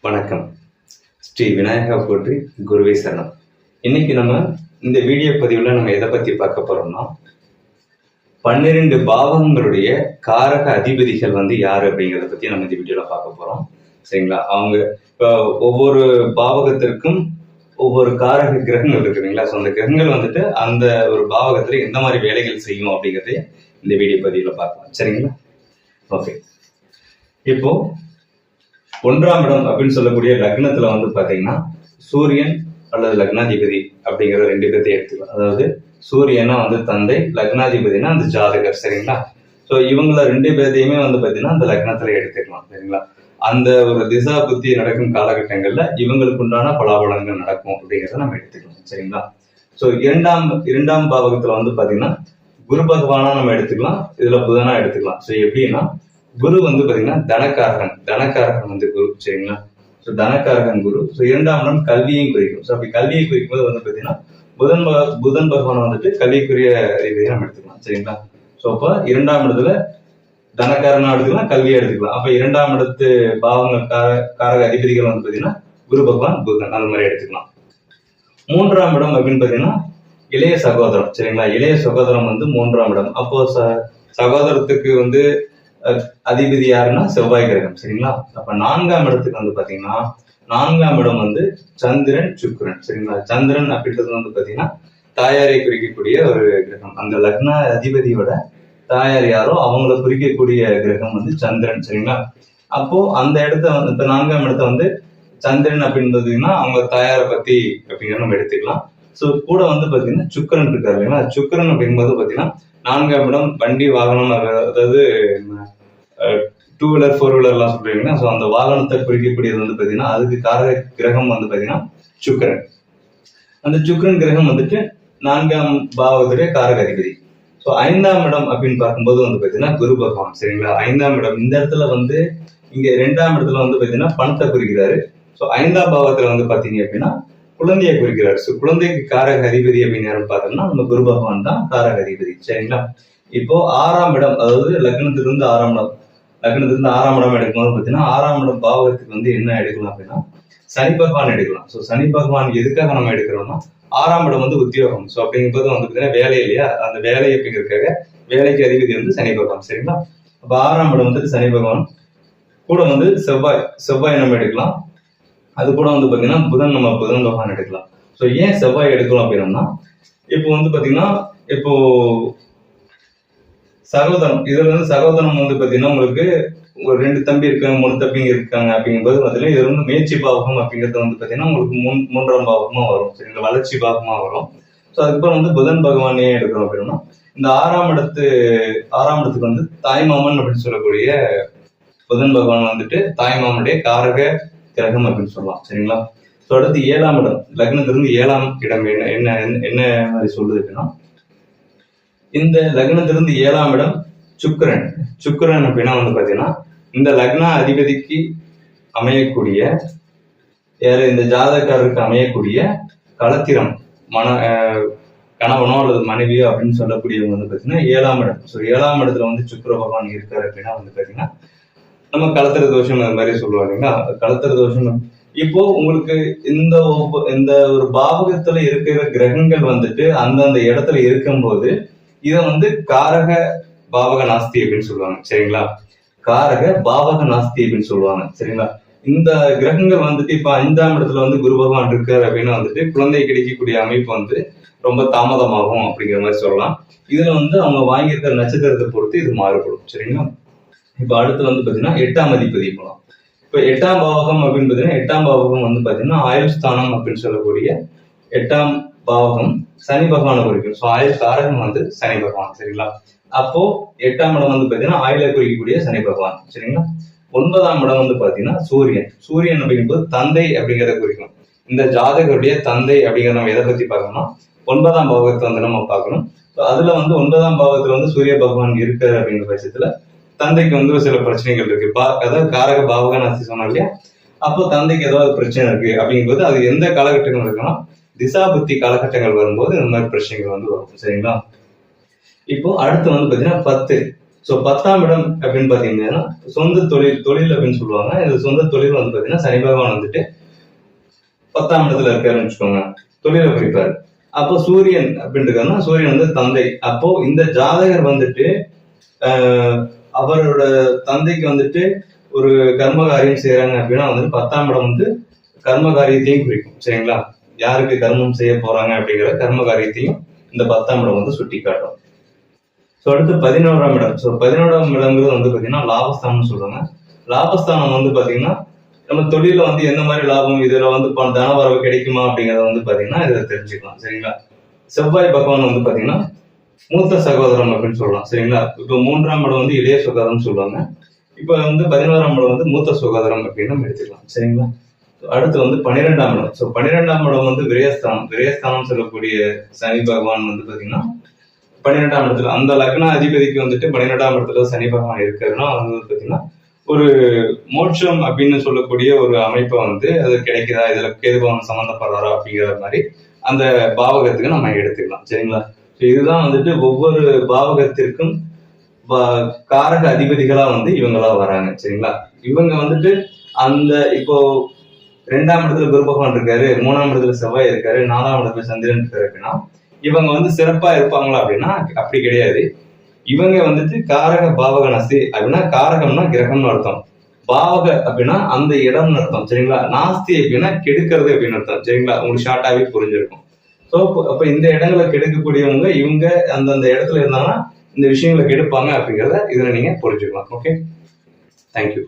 வணக்கம். ஸ்ரீ விநாயகா போற்றி, குருவே சரணம். இன்னைக்கு நம்ம இந்த வீடியோ பதிவில் நம்ம எதை பற்றி பார்க்க போறோம்னா, 12 பாவங்களுடைய காரக அதிபதிகள் யாரு அப்படிங்கிறத பற்றி நம்ம இந்த வீடியோவில் பார்க்க போறோம். சரிங்களா? அவங்க இப்போ ஒவ்வொரு பாவகத்திற்கும் ஒவ்வொரு காரக கிரகங்கள் இருக்குங்களா? ஸோ அந்த கிரகங்கள் அந்த ஒரு பாவகத்தில் எந்த மாதிரி வேலைகள் செய்யும் அப்படிங்கிறத இந்த வீடியோ பதிவில் பார்க்கலாம். சரிங்களா? ஓகே. இப்போ 1ஆம் இடம் அப்படின்னு சொல்லக்கூடிய லக்னத்துல பாத்தீங்கன்னா சூரியன் அல்லது லக்னாதிபதி அப்படிங்கிற 2 பேர்த்தை எடுத்துக்கலாம். அதாவது சூரியனா தந்தை, லக்னாதிபதினா அந்த ஜாதகர். சரிங்களா? ஸோ இவங்கள 2 பேர்த்தையுமே பாத்தீங்கன்னா அந்த லக்னத்துல எடுத்துக்கலாம். சரிங்களா? அந்த ஒரு திசா புத்தி நடக்கும் காலகட்டங்கள்ல இவங்களுக்கு உண்டான பலாபலங்கள் நடக்கும் அப்படிங்கிறத நம்ம எடுத்துக்கலாம். சரிங்களா? ஸோ இரண்டாம் பாவகத்துல பாத்தீங்கன்னா குரு பகவானா நம்ம எடுத்துக்கலாம், இதுல புதனா எடுத்துக்கலாம். ஸோ எப்படின்னா குரு பாத்தீங்கன்னா தனக்காரகன் குரு. சரிங்களா? ஸோ தனக்காரகன் குரு. ஸோ 2ஆம் இடம் கல்வியும் குறிக்கும். ஸோ அப்படி கல்வியை குறிக்கும் போது பாத்தீங்கன்னா புதன் பகவான் கல்விக்குரிய அதிபதியை நம்ம எடுத்துக்கலாம். சரிங்களா? ஸோ அப்ப 2ஆம் இடத்துல தனக்காரனா எடுத்துக்கலாம், கல்வியை எடுத்துக்கலாம். அப்ப 2ஆம் இடத்து பாவங்கள் காரக அதிபதிகள் பாத்தீங்கன்னா குரு பகவான், புதன், அந்த மாதிரி எடுத்துக்கலாம். 3ஆம் இடம் அப்படின்னு பாத்தீங்கன்னா இளைய சகோதரம். சரிங்களா? இளைய சகோதரம் 3ஆம் இடம். அப்போ சகோதரத்துக்கு அதிபதி யாருன்னா செவ்வாய் கிரகம். சரிங்களா? அப்ப 4ஆம் இடத்துக்கு பாத்தீங்கன்னா 4ஆம் இடம் சந்திரன், சுக்கிரன். சரிங்களா? சந்திரன் அப்படின்றது பாத்தீங்கன்னா தாயாரை குறிக்கக்கூடிய ஒரு கிரகம். அந்த லக்ன அதிபதியோட தாயார் யாரோ அவங்களை குறிக்கக்கூடிய கிரகம் சந்திரன். சரிங்களா? அப்போ அந்த இடத்த இப்ப 4ஆம் இடத்த சந்திரன் அப்படின்னு பாத்தீங்கன்னா அவங்க தாயாரை பத்தி அப்படிங்கிற நம்ம எடுத்துக்கலாம். ஸோ கூட பாத்தீங்கன்னா சுக்கிரன் இருக்காரு இல்லைங்களா? சுக்கிரன் அப்படிங்கும்போது பாத்தீங்கன்னா 4ஆம் இடம் வண்டி, வாகனம், அதாவது 2 வீலர் 4 வீலர் எல்லாம் சொல்றீங்கன்னா, ஸோ அந்த வாகனத்தை குறிக்கக்கூடியது பாத்தீங்கன்னா அதுக்கு காரக கிரகம் பாத்தீங்கன்னா சுக்கிரன். அந்த சுக்கிரன் கிரகம் 4ஆம் பாவத்துடைய காரக அதிபதி. ஸோ 5ஆம் இடம் அப்படின்னு பார்க்கும்போது பாத்தீங்கன்னா குரு பகவான். சரிங்களா? 5ஆம் இடம் இந்த இடத்துல இங்க 2ஆம் இடத்துல பாத்தீங்கன்னா பணத்தை குறிக்கிறாரு. ஸோ 5ஆம் பாவத்துல பாத்தீங்க அப்படின்னா குழந்தையை குறிக்கிறார். ஸோ குழந்தைக்கு காரக அதிபதி அப்படின்னு யாரும் பார்த்தோம்னா நம்ம குரு பகவான் தான் காரக அதிபதி. சரிங்களா? இப்போ 6ஆம் இடம், அதாவது லக்னத்திலிருந்து 6ஆம் இடம் எடுக்கும்போது பாத்தீங்கன்னா 6ஆம் இடம் பாவகத்துக்கு என்ன எடுக்கலாம் அப்படின்னா சனி பகவான் எடுக்கலாம். ஸோ சனி பகவான் எதுக்காக நம்ம எடுக்கிறோம்னா 6ஆம் இடம் உத்தியோகம். ஸோ அப்படிங்கும்போது பாத்தீங்கன்னா வேலை இல்லையா? அந்த வேலை அப்படிங்கிறதுக்காக வேலைக்கு அதிபதி சனி பகவான். சரிங்களா? அப்ப 6ஆம் இடம் சனி பகவான் கூட செவ்வாய் நம்ம எடுக்கலாம். அது கூட பாத்தீங்கன்னா புதன் பகவான் எடுக்கலாம். ஸோ ஏன் செவ்வாய் எடுக்கலாம் அப்படின்னா இப்போ பாத்தீங்கன்னா இப்போ சகோதரம், இதுல சகோதரம் பாத்தீங்கன்னா உங்களுக்கு ஒரு 2 தம்பி இருக்காங்க, 3 தம்பிங்க இருக்காங்க அப்படிங்கும்போது பாத்தீங்கன்னா இது முயற்சி பாவகம் அப்படிங்கிறது பாத்தீங்கன்னா உங்களுக்கு 3ஆம் பாவகமா வரும். சரிங்களா? வளர்ச்சி பாவகமா வரும். ஸோ அதுக்கப்புறம் புதன் பகவானே எடுக்கிறோம் அப்படின்னா இந்த 6ஆம் இடத்துக்கு தாய்மாமன் அப்படின்னு சொல்லக்கூடிய புதன் பகவான் தாய்மாமனுடைய காரக கிரகம் அப்படின்னு சொல்லலாம். சரிங்களா? ஸோ அடுத்து 7ஆம் இடம், லக்னத்திலிருந்து 7ஆம் இடம் என்ன மாதிரி சொல்லுது அப்படின்னா இந்த லக்னத்திலிருந்து 7ஆம் இடம் சுக்கிரன் அப்படின்னா பாத்தீங்கன்னா இந்த லக்ன அதிபதிக்கு அமையக்கூடிய இந்த ஜாதகருக்கு அமையக்கூடிய களத்திரம், கணவனோ அல்லது மனைவியோ அப்படின்னு சொல்லக்கூடியவங்க பாத்தீங்கன்னா 7ஆம் இடம். ஸோ 7ஆம் இடத்துல சுக்கிர பகவான் இருக்காரு அப்படின்னா பாத்தீங்கன்னா நம்ம களத்திர தோஷம் அது மாதிரி சொல்லுவாங்க. களத்திர தோஷம் இப்போ உங்களுக்கு இந்த ஒரு பாவகத்துல இருக்கிற கிரகங்கள் அந்தந்த இடத்துல இருக்கும்போது இதை காரக பாவக நாஸ்தி அப்படின்னு சொல்லுவாங்க. சரிங்களா? காரக பாவக நாஸ்தி அப்படின்னு சொல்லுவாங்க. சரிங்களா? இந்த கிரகங்கள் இப்ப 5ஆம் இடத்துல குரு பகவான் இருக்காரு அப்படின்னா குழந்தை கிடைக்கக்கூடிய அமைப்பு ரொம்ப தாமதமாகும் அப்படிங்கிற மாதிரி சொல்லலாம். இதுல அவங்க வாங்கியிருக்கிற நட்சத்திரத்தை பொறுத்து இது மாறுபடும். சரிங்களா? இப்ப அடுத்து பாத்தீங்கன்னா 8ஆம் அதிபதி போலாம். இப்ப 8ஆம் பாவகம் அப்படின்னு பாத்தீங்கன்னா 8ஆம் பாவகம் பாத்தீங்கன்னா ஆயுள் ஸ்தானம் அப்படின்னு சொல்லக்கூடிய 8ஆம் பாவகம் சனி பகவானை குறிக்கும். ஸோ ஆயுள் காரகம் சனி பகவான். சரிங்களா? அப்போ 8ஆம் இடம் பாத்தீங்கன்னா ஆயுளை குறிக்கக்கூடிய சனி பகவான். சரிங்களா? 9ஆம் இடம் பாத்தீங்கன்னா சூரியன் அப்படிங்கும்போது தந்தை அப்படிங்கிறத குறிக்கும். இந்த ஜாதகருடைய தந்தை அப்படிங்கிற நம்ம எதை பத்தி பார்க்கணும்னா 9ஆம் பாவகத்தை நம்ம பார்க்கணும். அதுல 9ஆம் பாவகத்துல சூரிய பகவான் இருக்காரு அப்படிங்கிற பட்சத்துல தந்தைக்கு சில பிரச்சனைகள் இருக்கு. அதாவது காரக பாவக நாஸ்தி சொன்னா இல்லையா? அப்போ தந்தைக்கு ஏதாவது பிரச்சனை இருக்கு அப்படிங்கும்போது அது எந்த காலகட்டங்கள் இருக்குன்னா திசா புத்தி காலகட்டங்கள் வரும்போது இந்த மாதிரி பிரச்சனைகள் வரும். சரிங்களா? இப்போ அடுத்து பாத்தீங்கன்னா ஸோ 10ஆம் இடம் அப்படின்னு பாத்தீங்கன்னா சொந்த தொழில் அப்படின்னு சொல்லுவாங்க. இந்த சொந்த தொழில் வந்து பாத்தீங்கன்னா சனி பகவான் வந்துட்டு 10ஆம் இடத்துல இருக்காருன்னு வச்சுக்கோங்க, தொழிலை குறிப்பாரு. அப்போ சூரியன் அப்படின்றதுன்னா சூரியன் வந்து தந்தை. அப்போ இந்த ஜாதகர் வந்துட்டு அவரோட தந்தைக்கு வந்துட்டு ஒரு கர்ம காரியம் செய்யறாங்க அப்படின்னா வந்துட்டு 10ஆம் இடம் வந்து கர்ம காரியத்தையும் குறிக்கும். சரிங்களா? யாருக்கு கர்மம் செய்ய போறாங்க அப்படிங்கிற கர்ம காரியத்தையும் இந்த 10ஆம் இடம் வந்து சுட்டி காட்டும். ஸோ அடுத்து 11ஆம் இடம். ஸோ 11ஆம் இடங்கிறது வந்து பாத்தீங்கன்னா லாபஸ்தானம்னு சொல்றாங்க. லாபஸ்தானம் வந்து பாத்தீங்கன்னா நம்ம தொழில வந்து எந்த மாதிரி லாபம், இதுல வந்து தன வரவு கிடைக்குமா அப்படிங்கறத வந்து பாத்தீங்கன்னா இதை தெரிஞ்சுக்கலாம். சரிங்களா? செவ்வாய் பகவான் வந்து பாத்தீங்கன்னா மூத்த சகோதரம் அப்படின்னு சொல்லலாம். சரிங்களா? இப்போ 3ஆம் இடம் வந்து இளைய சகோதரம் சொல்லுவாங்க. இப்ப வந்து 11ஆம் இடம் வந்து மூத்த சகோதரம் அப்படின்னு நம்ம எடுத்துக்கலாம். சரிங்களா? அடுத்து வந்து 12ஆம் இடம். ஸோ 12ஆம் இடம் வந்து விரயஸ்தானம் சொல்லக்கூடிய சனி பகவான் வந்து பாத்தீங்கன்னா 12ஆம் இடத்துல அந்த லக்ன அதிபதிக்கு வந்துட்டு 12ஆம் இடத்துல சனி பகவான் இருக்கிறதுனா வந்து பாத்தீங்கன்னா ஒரு மோட்சம் அப்படின்னு சொல்லக்கூடிய ஒரு அமைப்பை வந்து அது கிடைக்குதா, இதுல கேது பகவான் சம்பந்தப்படுறாரா அப்படிங்கிற மாதிரி அந்த பாவகத்துக்கு நம்ம எடுத்துக்கலாம். சரிங்களா? இதுதான் வந்துட்டு ஒவ்வொரு பாவகத்திற்கும் காரக அதிபதிகளா வந்து இவங்களா வராங்க. சரிங்களா? இவங்க வந்துட்டு அந்த இப்போ 2ஆம் இடத்துல குரு பகவான் இருக்காரு, 3ஆம் இடத்துல செவ்வாய் இருக்காரு, 4ஆம் இடத்துல சந்திரன் இருக்காரு அப்படின்னா இவங்க வந்து சிறப்பா இருப்பாங்களா அப்படின்னா அப்படி கிடையாது. இவங்க வந்துட்டு காரக பாவக நாஸ்தி அப்படின்னா காரகம்னா கிரகம்னு அர்த்தம், பாவக அப்படின்னா அந்த இடம்னு அர்த்தம். சரிங்களா? நாஸ்தி அப்படின்னா கெடுக்கிறது அப்படின்னு அர்த்தம். சரிங்களா? உங்களுக்கு ஷார்ட்டாவே புரிஞ்சிருக்கும். ஸோ அப்ப இந்த இடங்களை கெடுக்கக்கூடியவங்க இவங்க அந்தந்த இடத்துல இருந்தாங்கன்னா இந்த விஷயங்களை கெடுப்பாங்க அப்படிங்கிறத இதுல நீங்க புரிஞ்சுக்கலாம். Okay, thank you.